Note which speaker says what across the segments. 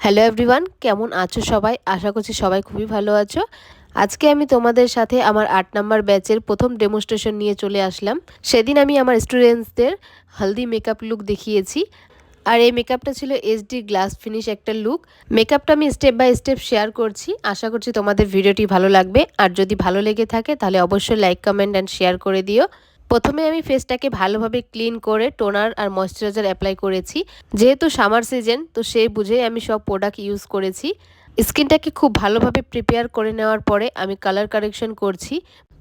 Speaker 1: Hello everyone, কেমন আছো সবাই? আশা করছি সবাই খুবই ভালো আছো। আজকে আমি তোমাদের সাথে আমার ৮ নাম্বার ব্যাচের প্রথম ডেমনস্ট্রেশন নিয়ে চলে আসলাম। সেদিন আমি আমার স্টুডেন্টসদের হলদি মেকআপ লুক দেখিয়েছি। আর এই মেকআপটা ছিল এইচডি গ্লাস ফিনিশ একটা লুক। মেকআপটা আমি স্টেপ বাই স্টেপ শেয়ার করছি। আশা করছি তোমাদের ভিডিওটি ভালো লাগবে। আর যদি ভালো লেগে থাকে তাহলে অবশ্যই লাইক, কমেন্ট অ্যান্ড শেয়ার করে দিও। প্রথমে আমি ফেসটাকে ভালোভাবে ক্লিন করে টোনার আর ময়শ্চারাইজার অ্যাপ্লাই করেছি। যেহেতু সামার সিজন, তো সেই বুঝেই আমি সব প্রোডাক্ট ইউজ করেছি। স্কিনটাকে খুব ভালোভাবে প্রিপেয়ার করে নেওয়ার পরে আমি কালার কারেকশন করছি।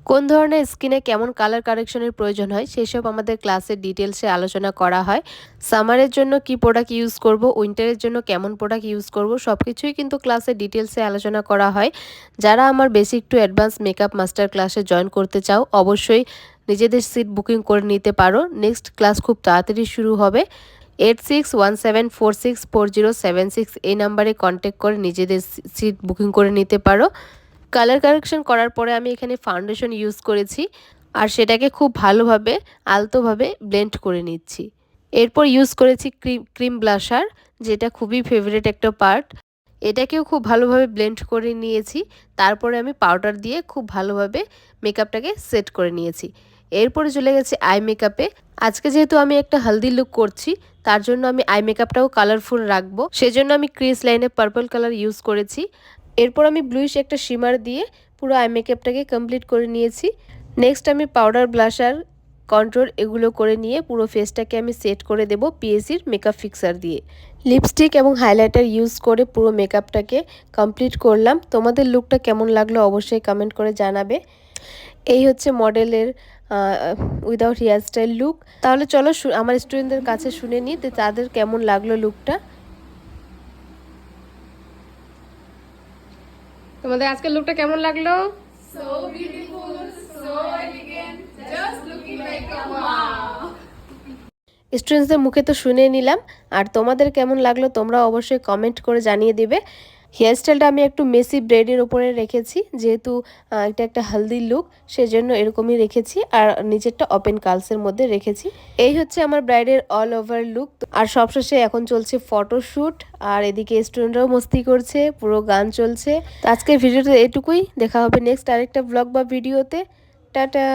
Speaker 1: কোন ধরনের স্কিনে কেমন কালার কারেকশনের প্রয়োজন হয় সেসব আমাদের ক্লাসে ডিটেলসে আলোচনা করা হয়। সামারের জন্য কি প্রোডাক্ট ইউজ করব, উইন্টারের জন্য কেমন প্রোডাক্ট ইউজ করব, সব কিছুই কিন্তু ক্লাসে ডিটেলসে আলোচনা করা হয়। যারা আমার basic to advance makeup master ক্লাসে জয়েন করতে চাও অবশ্যই নিজেদের সিট বুকিং করে নিতে পারো। নেক্সট ক্লাস খুব তাড়াতাড়ি শুরু হবে। 8617464076 এই নাম্বারে কন্ট্যাক্ট করে নিজেদের সিট বুকিং করে নিতে পারো। কালার কারেকশন করার পরে আমি এখানে ফাউন্ডেশন ইউজ করেছি আর সেটাকে খুব ভালোভাবে আলতোভাবে ব্লেন্ড করে নিচ্ছি। এরপর ইউজ করেছি ক্রিম ব্লাশার, যেটা খুবই ফেভারিট একটা পার্ট। এটাকেও খুব ভালোভাবে ব্লেন্ড করে নিয়েছি। তারপরে আমি পাউডার দিয়ে খুব ভালোভাবে মেকআপটাকে সেট করে নিয়েছি। এরপরে চলে গেছি আই মেকআপে। আজকে যেহেতু আমি একটা হলদি লুক করছি, তার জন্য আমি আই মেকআপটাও কালারফুল রাখবো, সেজন্য আমি ক্রিজ লাইনে পার্পল কালার ইউজ করেছি। এরপর আমি ব্লুইশ একটা শিমার দিয়ে পুরো আই মেকআপটাকে কমপ্লিট করে নিয়েছি। নেক্সট আমি পাউডার, ব্লাশার, কন্ট্রোল এগুলো করে নিয়ে পুরো ফেসটাকে আমি সেট করে দেব পিএসির মেকআপ ফিক্সার দিয়ে। লিপস্টিক এবং হাইলাইটার ইউজ করে পুরো মেকআপটাকে কমপ্লিট করলাম। তোমাদের লুকটা কেমন লাগলো অবশ্যই কমেন্ট করে জানাবে। এই হচ্ছে মডেলের উইদাউট হেয়ার স্টাইল লুক। তাহলে চলো আমার স্টুডেন্টদের কাছে শুনে নিই যে তাদের কেমন লাগলো লুকটা।
Speaker 2: তোমাদের আজকের লুকটা কেমন লাগলো?
Speaker 3: So beautiful, so elegant, just looking like a wow.
Speaker 1: স্টুডেন্টসদের মুখে তো শুনে নিলাম, আর তোমাদের কেমন লাগলো তোমরা অবশ্যই কমেন্ট করে জানিয়ে দিবে। হেয়ারস্টাইলটা আমি একটু মেসি ব্রেডের ওপরে রেখেছি, যেহেতু এটা একটা হেলদি লুক সেজন্য এরকমই রেখেছি, আর নিচেরটা ওপেন কার্লসের মধ্যে রেখেছি। এই হচ্ছে আমার ব্রাইডের অল ওভার লুক। আর সবশেষে এখন চলছে ফটোশ্যুট, আর এদিকে স্টুডেন্টরাও মস্তি করছে, পুরো গান চলছে। তো আজকের ভিডিওটা এটুকুই, দেখা হবে নেক্সট আরেকটা ব্লগ বা ভিডিওতে। টাটা।